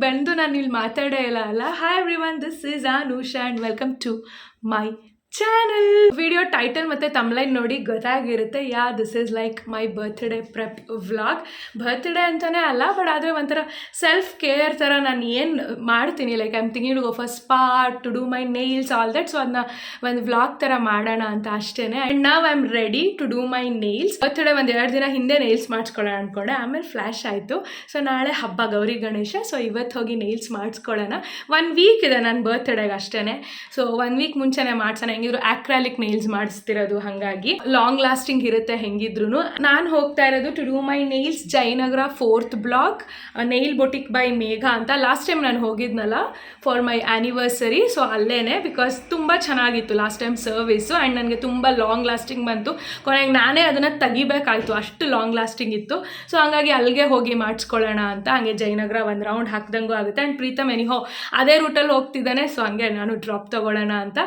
ಬಂದು ನಾನು ಇಲ್ಲಿ ಮಾತಾಡೇ ಇಲ್ಲ. Hi everyone, this is Anusha and welcome to my channel. Video title ಮತ್ತು ತಮ್ಲೈನ್ ನೋಡಿ ಗೊತ್ತಾಗಿರುತ್ತೆ. This is like my birthday prep vlog. Birthday ಅಂತಲೇ ಅಲ್ಲ, ಬಟ್ ಆದರೆ ಒಂಥರ ಸೆಲ್ಫ್ ಕೇರ್ ಥರ ನಾನು ಏನು ಮಾಡ್ತೀನಿ, like I am thinking to go for spa, to do my nails, all that. So ಅದನ್ನ ಒಂದು ವ್ಲಾಗ್ ಥರ ಮಾಡೋಣ ಅಂತ ಅಷ್ಟೇ. ಆ್ಯಂಡ್ ನಾವ್ I am ready to do my nails. Birthday ಒಂದು 2 ದಿನ ಹಿಂದೆ ನೇಲ್ಸ್ ಮಾಡಿಸ್ಕೊಳ್ಳೋಣ ಅಂದ್ಕೊಂಡೆ, ಆಮೇಲೆ ಫ್ಲ್ಯಾಶ್ ಆಯಿತು. ಸೊ ನಾಳೆ ಹಬ್ಬ ಗೌರಿ ಗಣೇಶ, ಸೊ ಇವತ್ತು ಹೋಗಿ ನೇಲ್ಸ್ ಮಾಡಿಸ್ಕೊಳ್ಳೋಣ. 1 ವೀಕ್ ಇದೆ ನನ್ನ ಬರ್ತ್ಡೇಗೆ ಅಷ್ಟೇ. ಸೊ 1 ವೀಕ್ ಮುಂಚೆನೇ ಮಾಡ್ಸೋಣ. ಹೆಂಗಿದ್ರು ಆಕ್ರಾಲಿಕ್ ನೇಲ್ಸ್ ಮಾಡಿಸ್ತಿರೋದು, ಹಾಗಾಗಿ ಲಾಂಗ್ ಲಾಸ್ಟಿಂಗ್ ಇರುತ್ತೆ ಹೆಂಗಿದ್ರು. ನಾನು ಹೋಗ್ತಾ ಇರೋದು to do my nails Jayanagar 4th block nail boutique by Megha ಅಂತ. ಲಾಸ್ಟ್ ಟೈಮ್ ನಾನು ಹೋಗಿದ್ನಲ್ಲ ಫಾರ್ ಮೈ ಆ್ಯನಿವರ್ಸರಿ, ಸೊ ಅಲ್ಲೇನೆ, ಬಿಕಾಸ್ ತುಂಬ ಚೆನ್ನಾಗಿತ್ತು ಲಾಸ್ಟ್ ಟೈಮ್ ಸರ್ವಿಸು. ಆ್ಯಂಡ್ ನನಗೆ ತುಂಬ ಲಾಂಗ್ ಲಾಸ್ಟಿಂಗ್ ಬಂತು. ಕೊನೆಗೆ ನಾನೇ ಅದನ್ನು ತೆಗಿಬೇಕಾಯಿತು, ಅಷ್ಟು ಲಾಂಗ್ ಲಾಸ್ಟಿಂಗ್ ಇತ್ತು. ಸೊ ಹಾಗಾಗಿ ಅಲ್ಲಿಗೆ ಹೋಗಿ ಮಾಡಿಸ್ಕೊಳ್ಳೋಣ ಅಂತ. ಹಂಗೆ ಜಯನಗರ ಒಂದು ರೌಂಡ್ ಹಾಕ್ದಂಗೂ ಆಗುತ್ತೆ. ಆ್ಯಂಡ್ ಪ್ರೀತಮ್ ಎನಿಹೋ ಅದೇ ರೂಟಲ್ಲಿ ಹೋಗ್ತಿದ್ದಾನೆ, ಸೊ ಹಂಗೆ ನಾನು ಡ್ರಾಪ್ ತೊಗೊಳ್ಳೋಣ ಅಂತ.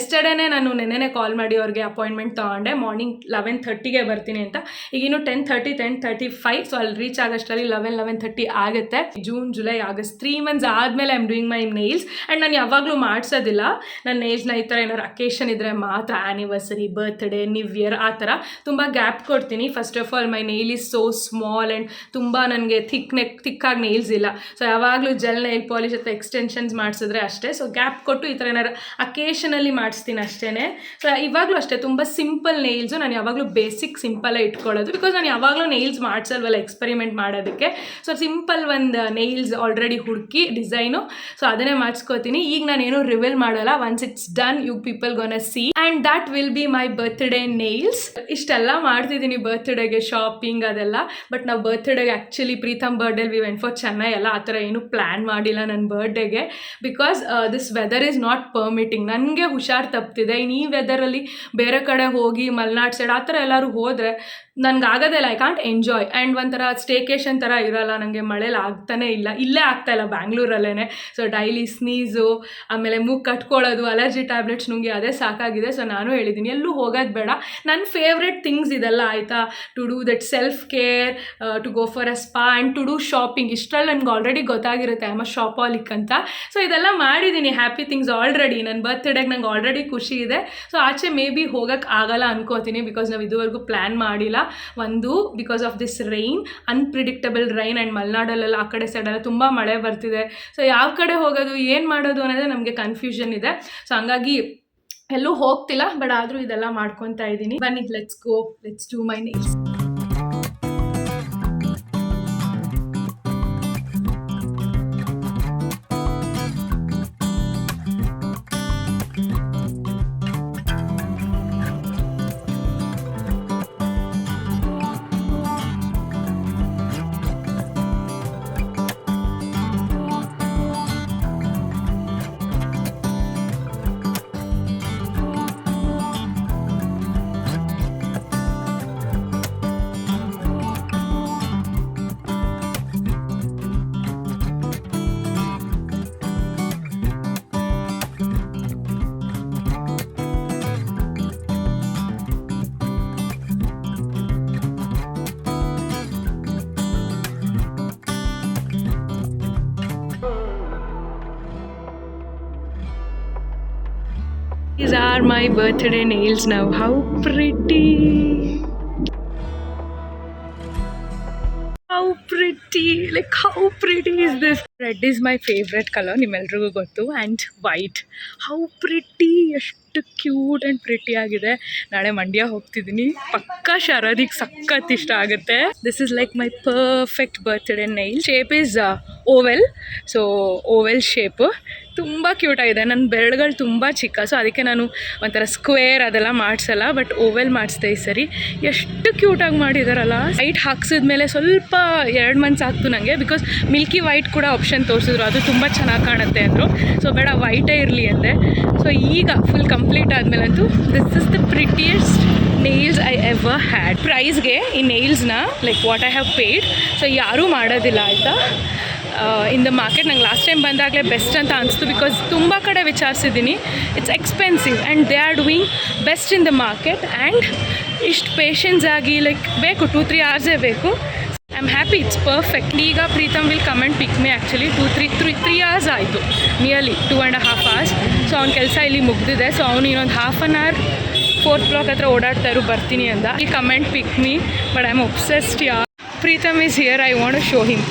ಎಸ್ಟರ್ಡೇನೆ ನಾನು ನೆನ್ನೆ ಕಾಲ್ ಮಾಡಿ ಅವ್ರಿಗೆ ಅಪಾಯಿಂಟ್ಮೆಂಟ್ ತೊಗೊಂಡೆ. ಮಾರ್ನಿಂಗ್ 11:30ಗೆ ಬರ್ತೀನಿ ಅಂತ. ಈಗಿನ್ನು 10:30, 10:35. ಸೊ ಅಲ್ಲಿ ರೀಚ್ ಆಗೋಷ್ಟರಲ್ಲಿ 11:30 ಆಗುತ್ತೆ. ಜೂನ್, ಜುಲೈ, ಆಗಸ್ಟ್ 3 ಮಂತ್ಸ್ ಆದಮೇಲೆ I am doing my nails. And ನಾನು ಯಾವಾಗಲೂ ಮಾಡಿಸೋದಿಲ್ಲ ನನ್ನ ನೇಲ್ಸ್ನ. ಈ ಥರ ಏನಾದ್ರು ಅಕೇಶನ್ ಇದ್ದರೆ ಮಾತ್ರ, ಆ್ಯನಿವರ್ಸರಿ, ಬರ್ತ್ಡೇ, ನ್ಯೂ ಇಯರ್, ಆ ಥರ ತುಂಬ ಗ್ಯಾಪ್ ಕೊಡ್ತೀನಿ. First of all my nail is so small and ತುಂಬ ನನಗೆ ಥಿಕ್ಕಾಗಿ ನೇಲ್ಸ್ ಇಲ್ಲ. ಸೊ ಯಾವಾಗಲೂ ಜೆಲ್ ನೈಲ್ ಪಾಲಿಶ್ ಅಥವಾ ಎಕ್ಸ್ಟೆನ್ಷನ್ಸ್ ಮಾಡಿಸಿದ್ರೆ ಅಷ್ಟೇ. ಸೊ ಗ್ಯಾಪ್ ಕೊಟ್ಟು ಈ ಥರ ಏನಾರು ಅಕೇಶನಲ್ಲಿ ಮಾಡಿಸ್ತೀನಿ ಅಷ್ಟೇ. ಸೊ ಇವಾಗಲೂ ಅಷ್ಟೇ ತುಂಬ ಸಿಂಪಲ್ ನೇಲ್ಸು. ನಾನು ಯಾವಾಗಲೂ ಬೇಸಿಕ್ ಸಿಂಪಲ್ಲೇ ಇಟ್ಕೊಳ್ಳೋದು, ಬಿಕಾಸ್ ನಾನು ಯಾವಾಗಲೂ ನೇಲ್ಸ್ ಮಾಡಿಸಲ್ವಲ್ಲ ಎಕ್ಸ್ಪೆರಿಮೆಂಟ್ ಮಾಡೋದಕ್ಕೆ. ಸೊ ಸಿಂಪಲ್ ಒಂದು ನೇಲ್ಸ್ ಆಲ್ರೆಡಿ ಹುಡುಕಿ ಡಿಸೈನು, ಸೊ ಅದನ್ನೇ ಮಾಡಿಸ್ಕೋತೀನಿ. ಈಗ ನಾನೇನು ರಿವೀಲ್ ಮಾಡೋಲ್ಲ. Once it's done you people gonna see and that will be my birthday nails. ಇಷ್ಟೆಲ್ಲ ಮಾಡ್ತಿದ್ದೀನಿ ಬರ್ತ್ಡೇಗೆ, ಶಾಪಿಂಗ್ ಅದೆಲ್ಲ. ಬಟ್ ನಾವು ಬರ್ತ್ಡೇಗೆ actually Pritam birthday we went for Chennai ಎಲ್ಲ, ಆ ಥರ ಏನೂ ಪ್ಲ್ಯಾನ್ ಮಾಡಿಲ್ಲ ನನ್ನ ಬರ್ಡೇಗೆ, because this weather is not permitting. ನನಗೆ ಹುಷಾರು ತಪ್ಪಿದೆ. ಇನ್ನು ಈ ವೆದರಲ್ಲಿ ಬೇರೆ ಕಡೆ ಹೋಗಿ ಮಲೆನಾಡು ಸೈಡ್ ಆ ಥರ ಎಲ್ಲರೂ ಹೋದರೆ ನನಗಾಗೋದಿಲ್ಲ. I can't enjoy. ಆ್ಯಂಡ್ ಒಂಥರ ಸ್ಟೇಕೇಶನ್ ಥರ ಇರೋಲ್ಲ, ನನಗೆ ಮಳೇಲಿ ಆಗ್ತಾನೇ ಇಲ್ಲ. ಇಲ್ಲೇ ಆಗ್ತಾಯಿಲ್ಲ, ಬ್ಯಾಂಗ್ಳೂರಲ್ಲೇ. ಸೊ ಡೈಲಿ ಸ್ನೀಸು, ಆಮೇಲೆ ಮೂಗು ಕಟ್ಕೊಳ್ಳೋದು, ಅಲರ್ಜಿ ಟ್ಯಾಬ್ಲೆಟ್ಸ್ ನುಂಗಿ ಅದೇ ಸಾಕಾಗಿದೆ. ಸೊ ನಾನು ಹೇಳಿದ್ದೀನಿ ಎಲ್ಲೂ ಹೋಗೋದು ಬೇಡ. ನನ್ನ ಫೇವ್ರೆಟ್ ಥಿಂಗ್ಸ್ ಇದೆಲ್ಲ ಆಯಿತಾ, to do that self care, to go for a spa and to do shopping. ಇಷ್ಟರಲ್ಲಿ ನನಗೆ ಆಲ್ರೆಡಿ ಗೊತ್ತಾಗಿರುತ್ತೆ ಐ ಆಮ್ ಅ ಶಾಪಾಲಿಕ್ ಅಂತ. ಸೊ ಇದೆಲ್ಲ ಮಾಡಿದ್ದೀನಿ, ಹ್ಯಾಪಿ ಥಿಂಗ್ಸ್ ಆಲ್ರೆಡಿ. ನನ್ನ ಬರ್ತ್ಡೇಗೆ ನಂಗೆ ಆಲ್ರೆಡಿ ಖುಷಿ ಇದೆ. ಸೊ ಆಚೆ ಮೇ ಬಿ ಹೋಗೋಕ್ಕೆ ಆಗಲ್ಲ ಅನ್ಕೋತೀನಿ, ಬಿಕಾಸ್ ನಾವು ಇದುವರೆಗೂ ಪ್ಲ್ಯಾನ್ ಮಾಡಿಲ್ಲ. ಒಂದು because of this rain, unpredictable rain. And ಮಲೆನಾಡಲ್ಲೆಲ್ಲ ಆ ಕಡೆ ಸೈಡೆಲ್ಲ ತುಂಬ ಮಳೆ ಬರ್ತಿದೆ. ಸೊ ಯಾವ ಕಡೆ ಹೋಗೋದು, ಏನು ಮಾಡೋದು ಅನ್ನೋದೇ ನಮಗೆ ಕನ್ಫ್ಯೂಷನ್ ಇದೆ. ಸೊ ಹಂಗಾಗಿ ಎಲ್ಲೂ ಹೋಗ್ತಿಲ್ಲ, ಬಟ್ ಆದರೂ ಇದೆಲ್ಲ ಮಾಡ್ಕೊತಾ ಇದ್ದೀನಿ. ಬನ್ನಿ, let's go, let's do my nails. These are my birthday nails now. How pretty! How pretty! Like how pretty is this? Red is my favorite color, ನಿಮ್ಮೆಲ್ರಿಗೂ ಗೊತ್ತು. And white. ಹೌ ಪ್ರಿಟಿ, ಎಷ್ಟು cute and pretty ಆಗಿದೆ. ನಾಳೆ ಮಂಡ್ಯ ಹೋಗ್ತಿದ್ದೀನಿ, ಪಕ್ಕಾ ಶರದಿಗೆ ಸಖತ್ ಇಷ್ಟ ಆಗುತ್ತೆ. This is like my perfect birthday Nile. Shape is vowel, so vowel shape ತುಂಬ ಕ್ಯೂಟಾಗಿದೆ. ನನ್ನ ಬೆರಳುಗಳು ತುಂಬ ಚಿಕ್ಕ, ಸೊ ಅದಕ್ಕೆ ನಾನು ಒಂಥರ ಸ್ಕ್ವೇರ್ ಅದೆಲ್ಲ ಮಾಡಿಸಲ್ಲ, ಬಟ್ ಓವೆಲ್ ಮಾಡಿಸ್ದೆ ಈ ಸರಿ. ಎಷ್ಟು ಕ್ಯೂಟಾಗಿ ಮಾಡಿದಾರಲ್ಲ. ವೈಟ್ ಹಾಕ್ಸಿದ್ಮೇಲೆ ಸ್ವಲ್ಪ 2 ಮಂತ್ಸ್ ಆಗ್ತು ನನಗೆ, ಬಿಕಾಸ್ ಮಿಲ್ಕಿ ವೈಟ್ ಕೂಡ ಆಪ್ಷನ್ ತೋರಿಸಿದ್ರು, ಅದು ತುಂಬ ಚೆನ್ನಾಗಿ ಕಾಣುತ್ತೆ ಅಂದರು. ಸೊ ಬೇಡ, ವೈಟೇ ಇರಲಿ ಅಂದೆ. ಸೊ ಈಗ ಫುಲ್ ಕಂಪ್ಲೀಟ್ ಆದಮೇಲಂತೂ this is the prettiest nails I ever had. ಪ್ರೈಸ್ಗೆ ಈ ನೇಲ್ಸ್ನ like what I have paid, so ಯಾರೂ ಮಾಡೋದಿಲ್ಲ ಆಯಿತಾ ಇನ್ ದ ಮಾರ್ಕೆಟ್. ನಂಗೆ ಲಾಸ್ಟ್ ಟೈಮ್ ಬಂದಾಗಲೇ ಬೆಸ್ಟ್ ಅಂತ ಅನಿಸ್ತು, ಬಿಕಾಸ್ ತುಂಬ ಕಡೆ ವಿಚಾರಿಸಿದ್ದೀನಿ, it's expensive and they are doing best in the market. And ಇಷ್ಟು ಪೇಷನ್ಸ್ ಆಗಿ ಲೈಕ್ ಬೇಕು, 2-3 hours ಬೇಕು. I am happy, it's perfect. ಈಗ Pritam will come and pick me actually 3 hours ಆಯಿತು, ನಿಯರ್ಲಿ 2.5 hours. ಸೊ ಅವ್ನ ಕೆಲಸ ಇಲ್ಲಿ ಮುಗ್ದಿದೆ. ಸೊ ಅವ್ನು ಇನ್ನೊಂದು half an hour 4th block ಹತ್ರ ಓಡಾಡ್ತಾ ಇರು ಬರ್ತೀನಿ ಅಂದ. ಈ come and pick me, but I am obsessed. Preetham is here, I want to show him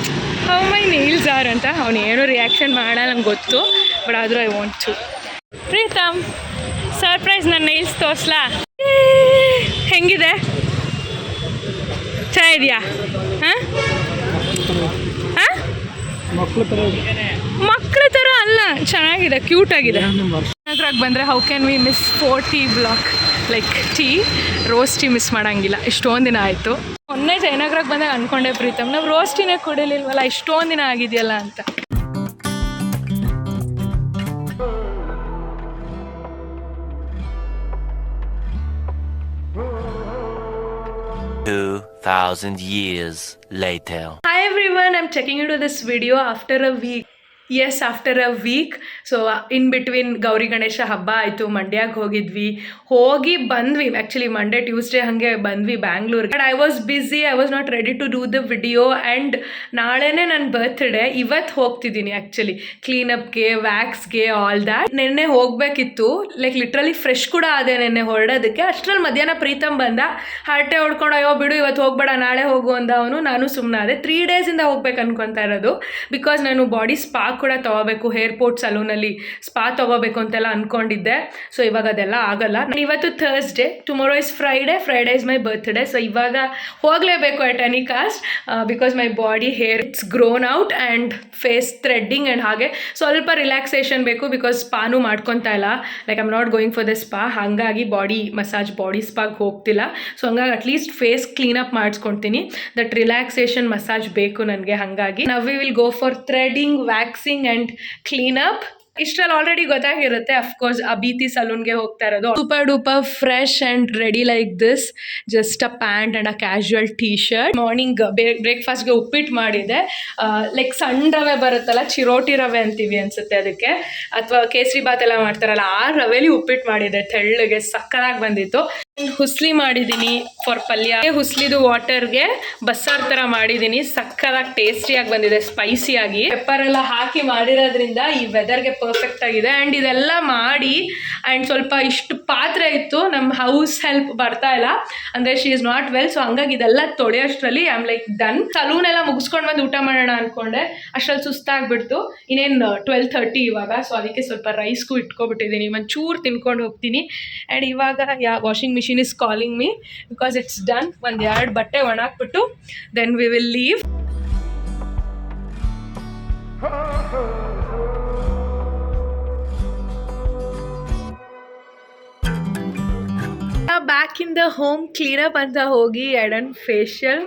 how my nails are ಅಂತ. ಅವ್ನು ಏನೋ ರಿಯಾಕ್ಷನ್ ಮಾಡಲ್ಲ ನಂಗೆ ಗೊತ್ತು, ಬಟ್ ಆದರೂ I want to. Preetham surprise, ನನ್ನ ನೇಲ್ಸ್ ತೋರಿಸ್ಲಾ? ಹೆಂಗಿದೆ? ಚೆನ್ನಾಗಿದೆಯಾ? ಹಾಂ ಹಾಂ, ಮಕ್ಕಳ ಥರ ಅಲ್ಲ, ಚೆನ್ನಾಗಿದೆ, ಕ್ಯೂಟ್ ಆಗಿದೆ. ಜಯನಗರಕ್ಕೆ ಬಂದರೆ how can we miss 40 block like tea, rose tea miss ಮಾಡೋಂಗಿಲ್ಲ. ಇಷ್ಟೊಂದು ದಿನ ಆಯಿತು. ಮೊನ್ನೆ ಜಯನಗರಕ್ಕೆ ಬಂದಾಗ ಅಂದ್ಕೊಂಡೆ ಪ್ರೀತಮ್, ನಾವು ರೋಸ್ ಟೀನೇ ಕುಡಿಲಿಲ್ವಲ್ಲ, ಇಷ್ಟೊಂದು ದಿನ ಆಗಿದೆಯಲ್ಲ ಅಂತ. Thousand years later. Hi everyone, I'm checking into this video after a week. Yes, after a week. So in between Gauri Ganesha ಹಬ್ಬ ಆಯಿತು, ಮಂಡ್ಯಕ್ಕೆ ಹೋಗಿ ಬಂದ್ವಿ. ಆ್ಯಕ್ಚುಲಿ ಮಂಡೇ ಟ್ಯೂಸ್ಡೇ ಹಾಗೆ ಬಂದ್ವಿ ಬ್ಯಾಂಗ್ಳೂರ್ಗೆ. But I was busy, I was not ready to do the video. And ನಾಳೆನೇ ನನ್ನ ಬರ್ತ್ಡೇ, ಇವತ್ತು ಹೋಗ್ತಿದ್ದೀನಿ ಆ್ಯಕ್ಚುಲಿ ಕ್ಲೀನಪ್ಗೆ, ವ್ಯಾಕ್ಸ್ಗೆ, ಆಲ್ ದ್ಯಾಟ್. ನೆನ್ನೆ ಹೋಗಬೇಕಿತ್ತು, ಲೈಕ್ ಲಿಟ್ರಲಿ ಫ್ರೆಶ್ ಕೂಡ ಆದೆ ನೆನ್ನೆ ಹೊರಡೋದಕ್ಕೆ. ಅಷ್ಟರಲ್ಲಿ ಮಧ್ಯಾಹ್ನ ಪ್ರೀತಮ್ ಬಂದ, ಹರಟೆ ಹೊಡ್ಕೊಂಡು ಅಯ್ಯೋ ಬಿಡು ಇವತ್ತು ಹೋಗ್ಬೇಡ ನಾಳೆ ಹೋಗು ಅಂದ ಅವನು. ನಾನು ಸುಮ್ಮನೆ ಅದೇ 3 days ಹೋಗ್ಬೇಕು ಅನ್ಕೊತಾ ಇರೋದು. ಬಿಕಾಸ್ ನಾನು ಬಾಡಿ ಸ್ಪಾ ಕೂಡ ತೊಗೋಬೇಕು, ಏರ್ಪೋರ್ಟ್ ಸಲೂನಲ್ಲಿ ಸ್ಪಾ ತೊಗೋಬೇಕು ಅಂತೆಲ್ಲ ಅಂದ್ಕೊಂಡಿದ್ದೆ. ಸೊ ಇವಾಗ ಅದೆಲ್ಲ ಆಗಲ್ಲ. ಇವತ್ತು Thursday, tomorrow is Friday is my birthday. So ಇವಾಗ ಹೋಗಲೇಬೇಕು at any cost, because my body hair it's grown out and face threading and ಹಾಗೆ ಸ್ವಲ್ಪ ರಿಲ್ಯಾಕ್ಸೇಷನ್ ಬೇಕು. ಬಿಕಾಸ್ ಸ್ಪಾನು ಮಾಡ್ಕೊತಾ ಇಲ್ಲ, like I am not going for the spa. ಹಾಗಾಗಿ body massage, body ಸ್ಪಾಗೆ ಹೋಗ್ತಿಲ್ಲ. ಸೊ ಹಂಗಾಗಿ ಅಟ್ಲೀಸ್ಟ್ ಫೇಸ್ ಕ್ಲೀನಪ್ ಮಾಡಿಸ್ಕೊಳ್ತೀನಿ. ದಟ್ ರಿಲ್ಯಾಕ್ಸೇಷನ್ ಮಸಾಜ್ ಬೇಕು ನನಗೆ. ಹಾಗಾಗಿ ನಾವು we will go for threading, waxing and cleanup. ಇಷ್ಟರಲ್ಲಿ ಆಲ್ರೆಡಿ ಗೊತ್ತಾಗಿರುತ್ತೆ, ಅಫ್ಕೋರ್ಸ್ ಅಬೀತಿ ಸಲೂನ್ಗೆ ಹೋಗ್ತಾ ಇರೋದು. Super duper fresh and ready like this, just a pant and a casual T shirt. Morning ಬ್ರೇಕ್ಫಾಸ್ಟ್ಗೆ ಉಪ್ಪಿಟ್ಟು ಮಾಡಿದೆ. ಲೈಕ್ ಸಣ್ಣ ರವೆ ಬರುತ್ತಲ್ಲ, ಚಿರೋಟಿ ರವೆ ಅಂತೀವಿ ಅನ್ಸುತ್ತೆ ಅದಕ್ಕೆ, ಅಥವಾ ಕೇಸರಿ ಬಾತ್ ಎಲ್ಲ ಮಾಡ್ತಾರಲ್ಲ ಆ ರವೆಲಿ ಉಪ್ಪಿಟ್ಟು ಮಾಡಿದೆ. ತೆಳ್ಳಗೆ ಸಕ್ಕತ್ತಾಗಿ ಬಂದಿತ್ತು. ಹುಸ್ಲಿ ಮಾಡಿದ್ದೀನಿ ಫಾರ್ ಪಲ್ಯ. ಹುಸ್ಲಿದು ವಾಟರ್ಗೆ ಬಸ್ಸಾರು ಥರ ಮಾಡಿದ್ದೀನಿ, ಸಕ್ಕತ್ತಾಗಿ ಟೇಸ್ಟಿಯಾಗಿ ಬಂದಿದೆ, ಸ್ಪೈಸಿಯಾಗಿ. ಪೆಪ್ಪರ್ ಎಲ್ಲ ಹಾಕಿ ಮಾಡಿರೋದ್ರಿಂದ ಈ ವೆದರ್ಗೆ ಪರ್ಫೆಕ್ಟ್ ಆಗಿದೆ. ಆ್ಯಂಡ್ ಇದೆಲ್ಲ ಮಾಡಿ ಆ್ಯಂಡ್ ಸ್ವಲ್ಪ ಇಷ್ಟು ಪಾತ್ರೆ ಇತ್ತು, ನಮ್ಮ ಹೌಸ್ ಹೆಲ್ಪ್ ಬರ್ತಾ ಇಲ್ಲ ಅಂದರೆ she is not well. So ಹಂಗಾಗಿ ಇದೆಲ್ಲ ತೊಳೆಯೋಷ್ಟರಲ್ಲಿ I am like done. Salon ಎಲ್ಲ ಮುಗಿಸ್ಕೊಂಡು ಬಂದು ಊಟ ಮಾಡೋಣ ಅಂದ್ಕೊಂಡೆ, ಅಷ್ಟರಲ್ಲಿ ಸುಸ್ತಾಗ್ಬಿಡ್ತು. ಇನ್ನೇನು 12:30 ಇವಾಗ. ಸೊ ಅದಕ್ಕೆ ಸ್ವಲ್ಪ ರೈಸ್ಗೂ ಇಟ್ಕೊಬಿಟ್ಟಿದ್ದೀನಿ, ಒಂಚೂರು ತಿನ್ಕೊಂಡು ಹೋಗ್ತೀನಿ. ಆ್ಯಂಡ್ ಇವಾಗ washing machine is calling me because it's done. ಒಂದು 2 ಬಟ್ಟೆ ಒಣಾಕ್ಬಿಟ್ಟು then we will leave. Back in the home cleanup ಅಂತ ಹೋಗಿ ಎಡನ್ ಫೇಶಿಯಲ್,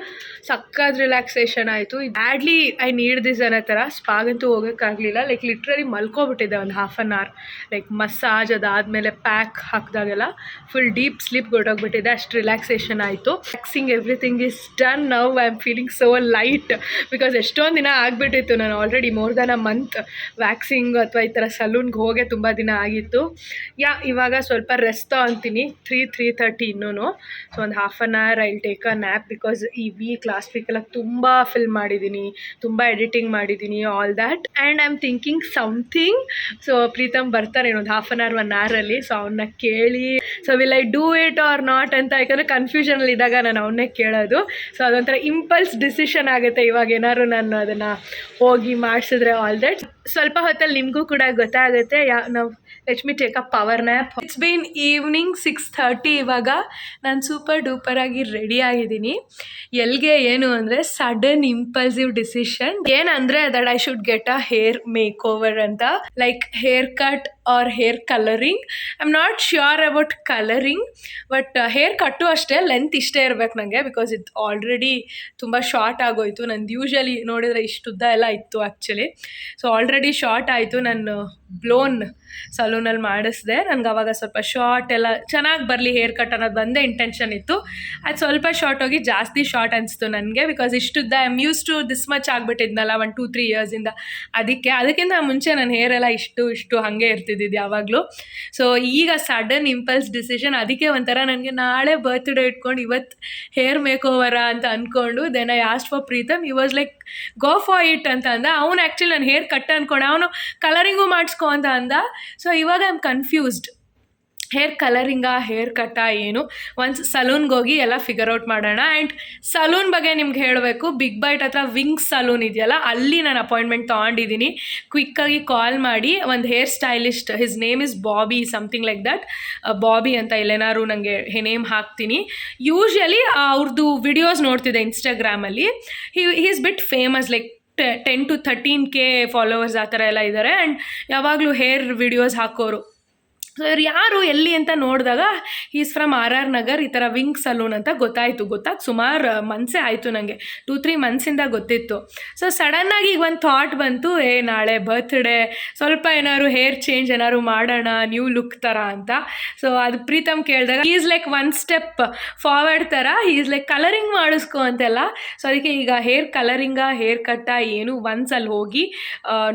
ಸಕ್ಕತ್ ರಿಲ್ಯಾಕ್ಸೇಷನ್ ಆಯಿತು. ಬ್ಯಾಡ್ಲಿ ಐ ನೀಡ್ ದಿಸ್ ಅನ್ನೋ ಥರ. ಸ್ಪಾಗಂತೂ ಹೋಗೋಕ್ಕಾಗಲಿಲ್ಲ, ಲೈಕ್ ಲಿಟ್ರಲಿ ಮಲ್ಕೊಬಿಟ್ಟಿದ್ದೆ ಒಂದು half an hour. Like massage ಅದಾದಮೇಲೆ ಪ್ಯಾಕ್ ಹಾಕಿದಾಗೆಲ್ಲ ಫುಲ್ ಡೀಪ್ ಸ್ಲೀಪ್ ಕೊಟ್ಟೋಗ್ಬಿಟ್ಟಿದೆ, ಅಷ್ಟು ರಿಲ್ಯಾಕ್ಸೇಷನ್ ಆಯಿತು. Waxing everything is done. Now I am feeling so light, because ಎಷ್ಟೊಂದು ದಿನ ಆಗಿಬಿಟ್ಟಿತ್ತು. ನಾನು already more than a month waxing ಅಥವಾ ಈ ಥರ ಸಲೂನ್ಗೆ ಹೋಗೇ ತುಂಬ ದಿನ ಆಗಿತ್ತು. ಇವಾಗ ಸ್ವಲ್ಪ ರೆಸ್ಟ್ ತೊಗೊತೀನಿ. 3:30 ಇನ್ನೂ. ಸೊ ಒಂದು half an hour I will take a nap. Because ಈ ಲಾಸ್ಟ್ ವೀಕೆಲ್ಲ ತುಂಬ ಫಿಲ್ಮ್ ಮಾಡಿದ್ದೀನಿ, ತುಂಬ ಎಡಿಟಿಂಗ್ ಮಾಡಿದ್ದೀನಿ, all that. And I am thinking something. So Preetham ಬರ್ತಾರೆ ಇನ್ನೊಂದು half an hour 1 hour so ಅವನ್ನ ಕೇಳಿ, so will I do it or not ಅಂತ. ಯಾಕಂದರೆ ಕನ್ಫ್ಯೂಷನಲ್ಲಿ ಇದ್ದಾಗ ನಾನು ಅವನ್ನೇ ಕೇಳೋದು. ಸೊ ಅದೊಂಥರ ಇಂಪಲ್ಸ್ ಡಿಸಿಷನ್ ಆಗುತ್ತೆ ಇವಾಗ. ಏನಾದ್ರು ನಾನು ಅದನ್ನು ಹೋಗಿ ಮಾಡಿಸಿದ್ರೆ ಆಲ್ ದ್ಯಾಟ್. ಸ್ವಲ್ಪ ಹೊತ್ತಲ್ಲಿ ನಿಮಗೂ ಕೂಡ ಗೊತ್ತಾಗುತ್ತೆ. ನಾವು let me take a power nap. It's been evening 6:30 ಇವಾಗ. ನಾನು ಸೂಪರ್ ಡೂಪರಾಗಿ ರೆಡಿ ಆಗಿದ್ದೀನಿ. ಎಲ್ಲಿಗೆ ಏನು ಅಂದರೆ ಸಡನ್ ಇಂಪಲ್ಸಿವ್ ಡಿಸಿಷನ್ ಏನಂದರೆ that I should get a hair makeover ಅಂತ, like haircut or hair colouring. I am not sure about colouring, but haircut ಅಷ್ಟೇ, length ಇಷ್ಟೇ ಇರಬೇಕು ನನಗೆ. ಬಿಕಾಸ್ ಇದು ಆಲ್ರೆಡಿ ತುಂಬ ಶಾರ್ಟ್ ಆಗೋಯಿತು. ನಂದು ಯೂಶ್ವಲಿ ನೋಡಿದರೆ ಇಷ್ಟುದ್ದ ಎಲ್ಲ ಇತ್ತು ಆ್ಯಕ್ಚುಲಿ. ಸೊ ಆಲ್ರೆಡಿ ಶಾರ್ಟ್ ಆಯಿತು. ನಾನು ಬ್ಲೋನ್ ಸಲೂನಲ್ಲಿ ಮಾಡಿಸಿದೆ. ನನಗೆ ಅವಾಗ ಸ್ವಲ್ಪ ಶಾರ್ಟ್ ಎಲ್ಲ ಚೆನ್ನಾಗಿ ಬರಲಿ ಹೇರ್ ಕಟ್ ಅನ್ನೋದು ಒಂದೇ ಇಂಟೆನ್ಷನ್ ಇತ್ತು. ಅದು ಸ್ವಲ್ಪ ಶಾರ್ಟ್ ಹೋಗಿ ಜಾಸ್ತಿ ಶಾರ್ಟ್ ಅನಿಸ್ತು ನನಗೆ. ಬಿಕಾಸ್ ಇಷ್ಟುದ್ದ I am use to this much ಆಗಿಬಿಟ್ಟಿದ್ನಲ್ಲ 1-2-3 yearsಯಿಂದ. ಅದಕ್ಕಿಂತ ಮುಂಚೆ ನನ್ನ ಹೇರ್ ಎಲ್ಲ ಇಷ್ಟು ಹಾಗೆ ಇರ್ತಿತ್ತು. ಮಾಡ್ತಿದ್ದಿದ್ದು ಯಾವಾಗಲೂ. ಸೊ ಈಗ ಸಡನ್ ಇಂಪಲ್ಸ್ ಡಿಸಿಷನ್, ಅದಕ್ಕೆ ಒಂಥರ ನನಗೆ ನಾಳೆ ಬರ್ತ್ಡೇ ಇಟ್ಕೊಂಡು ಇವತ್ತು ಹೇರ್ ಮೇಕ್ ಓವರ ಅಂತ ಅಂದ್ಕೊಂಡು then I asked for Pritam. He was like go for it ಅಂತ ಅಂದ. ಅವ್ನು ಆ್ಯಕ್ಚುಲಿ ನಾನು ಹೇರ್ ಕಟ್ ಅಂದ್ಕೊಂಡೆ, ಅವನು ಕಲರಿಂಗು ಮಾಡಿಸ್ಕೊ ಅಂತ ಅಂದ. ಸೊ ಇವಾಗ ಐ ಆಮ್ ಕನ್ಫ್ಯೂಸ್ಡ್, ಹೇರ್ ಕಲರಿಂಗಾ ಹೇರ್ ಕಟ್ಟಾ ಏನು. ಒನ್ಸ್ ಸಲೂನ್ಗೆ ಹೋಗಿ ಎಲ್ಲ ಫಿಗರ್ ಔಟ್ ಮಾಡೋಣ. ಆ್ಯಂಡ್ ಸಲೂನ್ ಬಗ್ಗೆ ನಿಮ್ಗೆ ಹೇಳಬೇಕು, ಬಿಗ್ ಬೈಟ್ ಹತ್ರ ವಿಂಗ್ಸ್ ಸಲೂನ್ ಇದೆಯಲ್ಲ, ಅಲ್ಲಿ ನಾನು ಅಪಾಯಿಂಟ್ಮೆಂಟ್ ತೊಗೊಂಡಿದ್ದೀನಿ. ಕ್ವಿಕ್ಕಾಗಿ ಕಾಲ್ ಮಾಡಿ ಒಂದು hair stylist, his name is Bobby something like that, Bobby ಅಂತ ಇಲ್ಲೇನಾದ್ರು ನನಗೆ ನೇಮ್ ಹಾಕ್ತೀನಿ. ಯೂಶ್ವಲಿ ಅವ್ರದ್ದು ವಿಡಿಯೋಸ್ ನೋಡ್ತಿದ್ದೆ ಇನ್ಸ್ಟಾಗ್ರಾಮಲ್ಲಿ. Is bit famous, like 10 to 13K followers ಆ ಥರ ಎಲ್ಲ ಇದ್ದಾರೆ. ಆ್ಯಂಡ್ ಯಾವಾಗಲೂ ಹೇರ್ ವಿಡಿಯೋಸ್ ಹಾಕೋರು. ಸೊ ಇವ್ರು ಯಾರು ಎಲ್ಲಿ ಅಂತ ನೋಡಿದಾಗ ಈಸ್ ಫ್ರಮ್ RR ನಗರ್, ಈ ಥರ ವಿಂಗ್ ಸಲೂನ್ ಅಂತ ಗೊತ್ತಾಯಿತು. ಸುಮಾರು ಮಂತ್ಸೇ ಆಯಿತು, ನನಗೆ 2-3 ಮಂತ್ಸಿಂದ ಗೊತ್ತಿತ್ತು. ಸೊ ಸಡನ್ನಾಗಿ ಈಗ ಒಂದು ಥಾಟ್ ಬಂತು, ನಾಳೆ ಬರ್ತ್ಡೇ, ಸ್ವಲ್ಪ ಏನಾದ್ರು ಹೇರ್ ಚೇಂಜ್ ಏನಾದ್ರು ಮಾಡೋಣ, ನ್ಯೂ ಲುಕ್ ಥರ ಅಂತ. ಸೊ ಅದು ಪ್ರೀತಮ್ ಕೇಳಿದಾಗ is like one step forward ಥರ, ಈಸ್ ಲೈಕ್ ಕಲರಿಂಗ್ ಮಾಡಿಸ್ಕೊ ಅಂತೆಲ್ಲ. ಸೊ ಅದಕ್ಕೆ ಈಗ ಹೇರ್ ಕಲರಿಂಗಾ ಹೇರ್ ಕಟ್ಟಾ ಏನು ಒಂದ್ಸಲ ಹೋಗಿ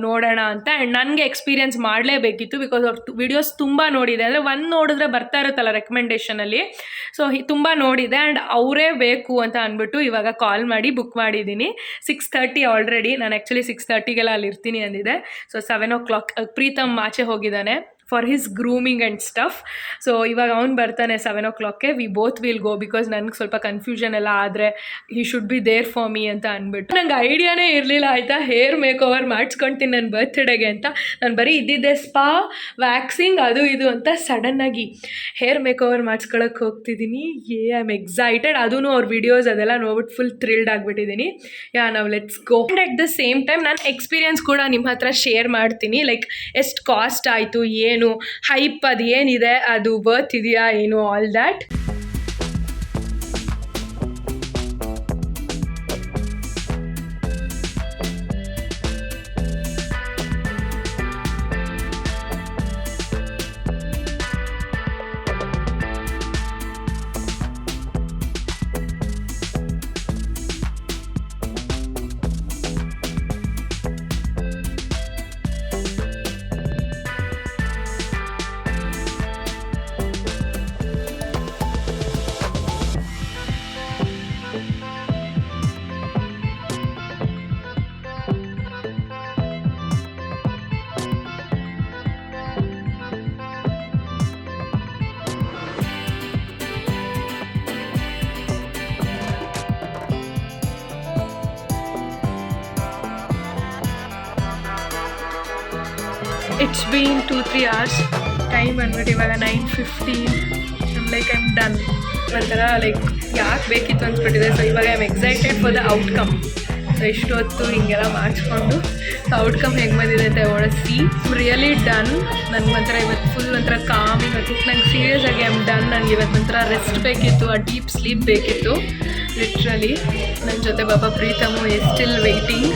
ನೋಡೋಣ ಅಂತ. ಆ್ಯಂಡ್ ನನಗೆ ಎಕ್ಸ್ಪೀರಿಯನ್ಸ್ ಮಾಡಲೇಬೇಕಿತ್ತು, ಬಿಕಾಸ್ ಅವ್ರ ವಿಡಿಯೋಸ್ ತುಂಬ ನೋಡಿದೆ. ಅಂದರೆ ಒಂದು ನೋಡಿದ್ರೆ ಬರ್ತಾ ಇರುತ್ತಲ್ಲ ರೆಕಮೆಂಡೇಷನಲ್ಲಿ, ಸೊ ತುಂಬ ನೋಡಿದೆ. ಆ್ಯಂಡ್ ಅವರೇ ಬೇಕು ಅಂತ ಅಂದ್ಬಿಟ್ಟು ಇವಾಗ ಕಾಲ್ ಮಾಡಿ ಬುಕ್ ಮಾಡಿದ್ದೀನಿ. 6:30 ಆಲ್ರೆಡಿ. ನಾನು ಆ್ಯಕ್ಚುಲಿ 6:30ಗೆಲ್ಲ ಅಲ್ಲಿ ಇರ್ತೀನಿ ಅಂದಿದೆ. ಸೊ 7 o'clock ಪ್ರೀತಮ್ ಆಚೆ ಹೋಗಿದ್ದಾನೆ for his grooming and stuff. So ಇವಾಗ ಅವ್ನು ಬರ್ತಾನೆ 7 o'clockಗೆ. We both will go, because ನನಗೆ ಸ್ವಲ್ಪ ಕನ್ಫ್ಯೂಷನ್ ಎಲ್ಲ ಆದರೆ he should be there for me ಅಂತ ಅಂದ್ಬಿಟ್ಟು. ನಂಗೆ ಐಡಿಯಾನೇ ಇರಲಿಲ್ಲ ಆಯಿತಾ, ಹೇರ್ ಮೇಕ್ ಓವರ್ ಮಾಡಿಸ್ಕೊಳ್ತೀನಿ ನನ್ನ ಬರ್ತ್ಡೇಗೆ ಅಂತ. ನಾನು ಬರೀ ಇದ್ದಿದ್ದೆ ಸ್ಪಾ, ವ್ಯಾಕ್ಸಿಂಗ್, ಅದು ಇದು ಅಂತ. ಸಡನ್ನಾಗಿ ಹೇರ್ ಮೇಕ್ ಓವರ್ ಮಾಡಿಸ್ಕೊಳಕ್ಕೆ ಹೋಗ್ತಿದ್ದೀನಿ. I am excited. ಅದೂ ಅವ್ರ ವಿಡಿಯೋಸ್ ಅದೆಲ್ಲ ನೋಡ್ಬಿಟ್ಟು ಫುಲ್ ಥ್ರಿಲ್ಡ್ ಆಗಿಬಿಟ್ಟಿದ್ದೀನಿ. ನಾವು let's go. And at the same time ನನ್ನ ಎಕ್ಸ್ಪೀರಿಯನ್ಸ್ ಕೂಡ ನಿಮ್ಮ ಹತ್ರ ಶೇರ್ ಮಾಡ್ತೀನಿ. ಲೈಕ್ ಎಷ್ಟು ಕಾಸ್ಟ್ ಆಯಿತು, ಏನು ಹೈಪ್, ಅದು ಏನಿದೆ, ಅದು ವರ್ತ್ ಇದೆಯಾ ಏನು, all that. It's been 2-3 hours. Time ಬಂದ್ಬಿಟ್ಟು ಇವಾಗ 9:15. Like I am done. ಒಂಥರ ಲೈಕ್ ಯಾಕೆ ಬೇಕಿತ್ತು ಅಂದ್ಬಿಟ್ಟಿದೆ. ಸೊ ಇವಾಗ I am excited for the outcome. So ಇಷ್ಟೊತ್ತು ಹಿಂಗೆಲ್ಲ ಮಾಡಿಸ್ಕೊಂಡು ಔಟ್ಕಮ್ ಹೆಂಗೆ ಬಂದಿದೆ ಅಂತ ಸಿ. Really done. ನನಗೊಂಥರ ಇವತ್ತು ಫುಲ್ ಒಂಥರ ಕಾಮಿಂಗ್ ಆಯಿತು. ನಂಗೆ ಸೀರಿಯಸ್ ಆಗಿ ಐ ಆಮ್ ಡನ್. ನನಗೆ ಇವತ್ತು ಒಂಥರ ರೆಸ್ಟ್ ಬೇಕಿತ್ತು, ಆ ಡೀಪ್ ಸ್ಲೀಪ್ ಬೇಕಿತ್ತು ಲಿಟ್ರಲಿ. ನನ್ನ ಜೊತೆ ಪಾಪ ಪ್ರೀತಮು ಈಸ್ ಸ್ಟಿಲ್ ವೆಯ್ಟಿಂಗ್.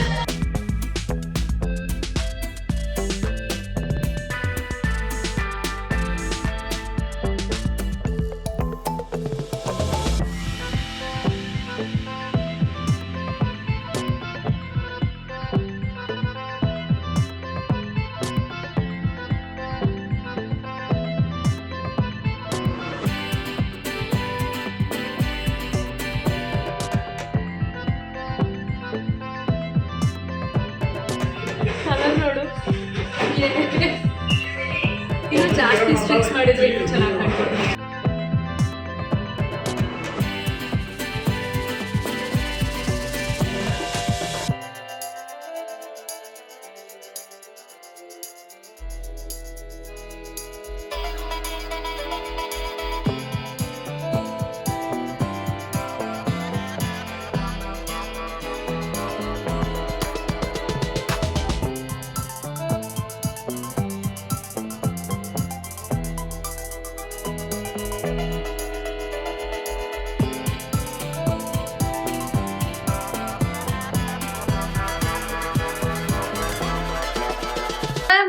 ನೋಡು, ಇನ್ನು ಜಾಸ್ತಿ ಸ್ಟ್ರಿಕ್ಸ್ ಮಾಡಿದ್ರೆ ಇನ್ನೂ ಚೆನ್ನಾಗಿ ಕಾಣ್ಬೋದು.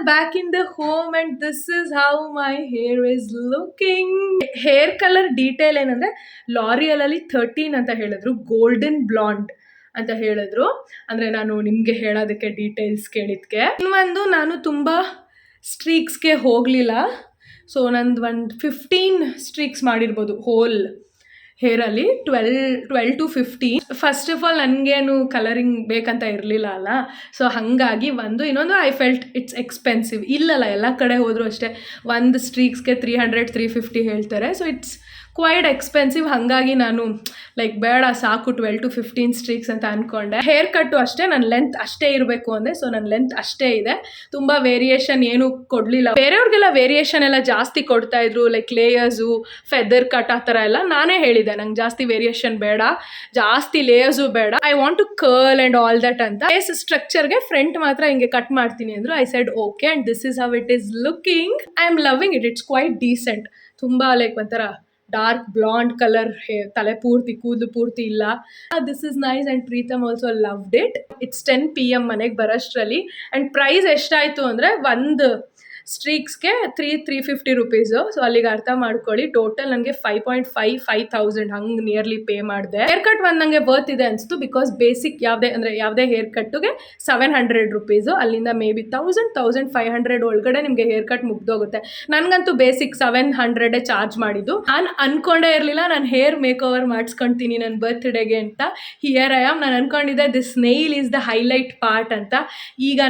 Back in the home and this is how my hair is looking. Hair colour detail ಏನಂದರೆ ಲಾರಿಯಲಲ್ಲಿ 13 ಅಂತ ಹೇಳಿದ್ರು, ಗೋಲ್ಡನ್ ಬ್ಲಾಂಡ್ ಅಂತ ಹೇಳಿದ್ರು. ಅಂದರೆ ನಾನು ನಿಮಗೆ ಹೇಳೋದಕ್ಕೆ ಡೀಟೇಲ್ಸ್ ಕೇಳಿದ್ಕೆ. ಇನ್ನೊಂದು, ನಾನು ತುಂಬ ಸ್ಟ್ರೀಕ್ಸ್ಗೆ ಹೋಗಲಿಲ್ಲ. ಸೊ ನಂದು ಒಂದು 15 ಸ್ಟ್ರೀಕ್ಸ್ ಮಾಡಿರ್ಬೋದು ಹೋಲ್ ಹೇರಲ್ಲಿ, 12 to 15. ಫಸ್ಟ್ ಆಫ್ ಆಲ್ ನನಗೇನು ಕಲರಿಂಗ್ ಬೇಕಂತ ಇರಲಿಲ್ಲ ಅಲ್ಲ, ಸೊ ಹಾಗಾಗಿ ಇನ್ನೊಂದು ಐ ಫೆಲ್ಟ್ ಇಟ್ಸ್ ಎಕ್ಸ್ಪೆನ್ಸಿವ್. ಇಲ್ಲಲ್ಲ, ಎಲ್ಲ ಕಡೆ ಹೋದರೂ ಅಷ್ಟೇ ಒಂದು ಸ್ಟ್ರೀಕ್ಸ್ಗೆ 300-350 ಹೇಳ್ತಾರೆ. So it's quite expensive. ಹಾಗಾಗಿ ನಾನು ಲೈಕ್ ಬೇಡ ಸಾಕು 12 to 15 ಸ್ಟ್ರೀಕ್ಸ್ ಅಂತ ಅಂದ್ಕೊಂಡೆ. ಹೇರ್ ಕಟ್ಟು ಅಷ್ಟೇ ನನ್ನ ಲೆಂತ್ ಅಷ್ಟೇ ಇರಬೇಕು ಅಂದೆ. ಸೊ ನನ್ನ ಲೆಂತ್ ಅಷ್ಟೇ ಇದೆ, ತುಂಬ ವೇರಿಯೇಷನ್ ಏನು ಕೊಡಲಿಲ್ಲ. ಬೇರೆಯವ್ರಿಗೆಲ್ಲ ವೇರಿಯೇಷನ್ ಎಲ್ಲ ಜಾಸ್ತಿ ಕೊಡ್ತಾ ಇದ್ರು, ಲೈಕ್ ಲೇಯರ್ಸು, ಫೆದರ್ ಕಟ್ ಆ ಥರ ಎಲ್ಲ. ನಾನೇ ಹೇಳಿದೆ ನಂಗೆ ಜಾಸ್ತಿ ವೇರಿಯೇಷನ್ ಬೇಡ, ಜಾಸ್ತಿ ಲೇಯರ್ಸು ಬೇಡ, I want to curl and all that ಅಂತ. ಫೇಸ್ ಸ್ಟ್ರಕ್ಚರ್ಗೆ ಫ್ರಂಟ್ ಮಾತ್ರ ಹಿಂಗೆ ಕಟ್ ಮಾಡ್ತೀನಿ ಅಂದರು. I said okay and this is how it is looking. I am loving it. It's quite decent. ತುಂಬ ಲೈಕ್ ಒಂಥರ ಡಾರ್ಕ್ ಬ್ಲಾಂಡ್ ಕಲರ್ ತಲೆ ಪೂರ್ತಿ, ಕೂದಲು ಪೂರ್ತಿ ಇಲ್ಲ. This is nice and Preetham also loved it. It's 10 PM ಮನೆಗೆ ಬರೋಷ್ಟರಲ್ಲಿ. ಆ್ಯಂಡ್ ಪ್ರೈಸ್ ಎಷ್ಟಾಯಿತು ಅಂದರೆ ಒಂದು ಸ್ಟ್ರೀಕ್ಸ್ಗೆ 350 ರುಪೀಸು. ಸೊ ಅಲ್ಲಿಗೆ ಅರ್ಥ ಮಾಡ್ಕೊಳ್ಳಿ, ಟೋಟಲ್ ನನಗೆ 5,500 ಹಂಗೆ ನಿಯರ್ಲಿ ಪೇ ಮಾಡಿದೆ. ಹೇರ್ ಕಟ್ ಒಂದು ನನಗೆ ವರ್ತ್ ಇದೆ ಅನಿಸ್ತು, ಬಿಕಾಸ್ ಬೇಸಿಕ್ ಯಾವುದೇ ಹೇರ್ ಕಟ್ಟಿಗೆ 700 ರುಪೀಸು. ಅಲ್ಲಿಂದ ಮೇ ಬಿ 1,500 ಒಳಗಡೆ ನಿಮಗೆ ಹೇರ್ ಕಟ್ ಮುಗ್ದೋಗುತ್ತೆ. ನನಗಂತೂ ಬೇಸಿಕ್ 700 ಚಾರ್ಜ್ ಮಾಡಿದ್ದು. ನಾನು ಅಂದ್ಕೊಂಡೇ ಇರಲಿಲ್ಲ ನಾನು ಹೇರ್ ಮೇಕ್ ಓವರ್ ಮಾಡಿಸ್ಕೊಳ್ತೀನಿ ನನ್ನ ಬರ್ತ್ಡೇಗೆ ಅಂತ. Here I am. ನಾನು ಅಂದ್ಕೊಂಡಿದ್ದೆ this Nile is the highlight part ಅಂತ. ಈಗ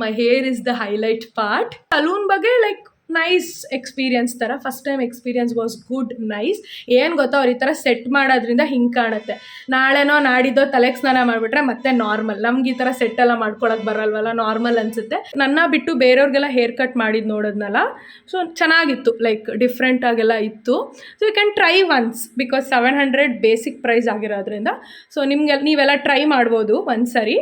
my hair is the highlight part. Salon ಬಗ್ಗೆ ಲೈಕ್ ನೈಸ್ ಎಕ್ಸ್ಪೀರಿಯನ್ಸ್ ಥರ, first time experience was good, nice. ಏನು ಗೊತ್ತಾ, ಅವ್ರು ಈ ಥರ ಸೆಟ್ ಮಾಡೋದ್ರಿಂದ ಹಿಂಗೆ ಕಾಣುತ್ತೆ. ನಾಳೆನೋ ನಾಡಿದ್ದೋ ತಲೆಗೆ ಸ್ನಾನ ಮಾಡಿಬಿಟ್ರೆ ಮತ್ತೆ ನಾರ್ಮಲ್. ನಮ್ಗೆ ಈ ಥರ ಸೆಟ್ ಎಲ್ಲ ಮಾಡ್ಕೊಳಕ್ಕೆ ಬರಲ್ವಲ್ಲ, ನಾರ್ಮಲ್ ಅನಿಸುತ್ತೆ. ನನ್ನ ಬಿಟ್ಟು ಬೇರೆಯವ್ರಿಗೆಲ್ಲ ಹೇರ್ ಕಟ್ ಮಾಡಿದ್ದು ನೋಡೋದ್ನಲ್ಲ, ಸೊ ಚೆನ್ನಾಗಿತ್ತು, ಲೈಕ್ ಡಿಫ್ರೆಂಟಾಗೆಲ್ಲ ಇತ್ತು. So you can try once, because 700 basic price ಆಗಿರೋದ್ರಿಂದ. ಸೊ ನೀವೆಲ್ಲ ಟ್ರೈ ಮಾಡ್ಬೋದು ಒಂದ್ಸರಿ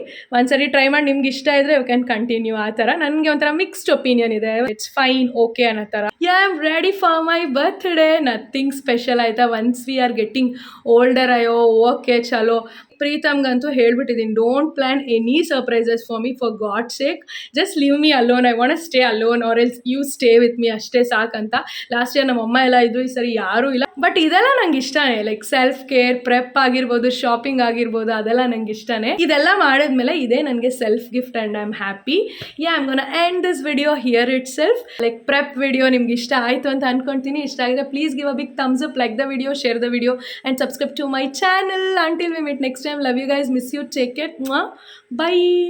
ಟ್ರೈ ಮಾಡಿ. ನಿಮ್ಗೆ ಇಷ್ಟ ಇದ್ದರೆ ಯು ಕ್ಯಾನ್ ಕಂಟಿನ್ಯೂ. ಆ ಥರ ನನಗೆ ಒಂಥರ ಮಿಕ್ಸ್ಡ್ ಒಪಿನಿಯನ್ ಇದೆ. ಇಟ್ಸ್ ಫೈನ್, ಓಕೆ ಅನ್ನೋ ಥರ. I am ready for my birthday. Nothing special ಆಯಿತಾ. Once we are getting older, ಅಯ್ಯೋ ಓಕೆ ಚಲೋ. ಪ್ರೀತಮ್ಗಂತೂ ಹೇಳ್ಬಿಟ್ಟಿದ್ದೀನಿ, don't plan any surprises for me, for God sake. Just leave me alone. I want stay alone or else you stay with me, ಅಷ್ಟೇ ಸಾಕಂತ. Last year ನಮ್ಮಮ್ಮ ಎಲ್ಲ ಇದ್ರು, ಈ ಸರಿ ಯಾರೂ ಇಲ್ಲ. ಬಟ್ ಇದೆಲ್ಲ ನಂಗೆ ಇಷ್ಟನೇ, ಲೈಕ್ ಸೆಲ್ಫ್ ಕೇರ್, ಪ್ರೆಪ್ ಆಗಿರ್ಬೋದು, ಶಾಪಿಂಗ್ ಆಗಿರ್ಬೋದು, ಅದೆಲ್ಲ ನಂಗೆ ಇಷ್ಟನೇ. ಇದೆಲ್ಲ ಮಾಡಿದ್ಮೇಲೆ ಇದೇ ನನಗೆ self gift and I am happy. I am gonna end this video here itself. Like prep video ನಿಮ್ಗೆ ಇಷ್ಟ ಆಯಿತು ಅಂತ ಅನ್ಕೊಳ್ತೀನಿ. ಇಷ್ಟ ಆಗಿದೆ please give a big thumbs up, like the video, share the video and subscribe to my channel. Until we meet next time, love you guys, miss you, take care, bye.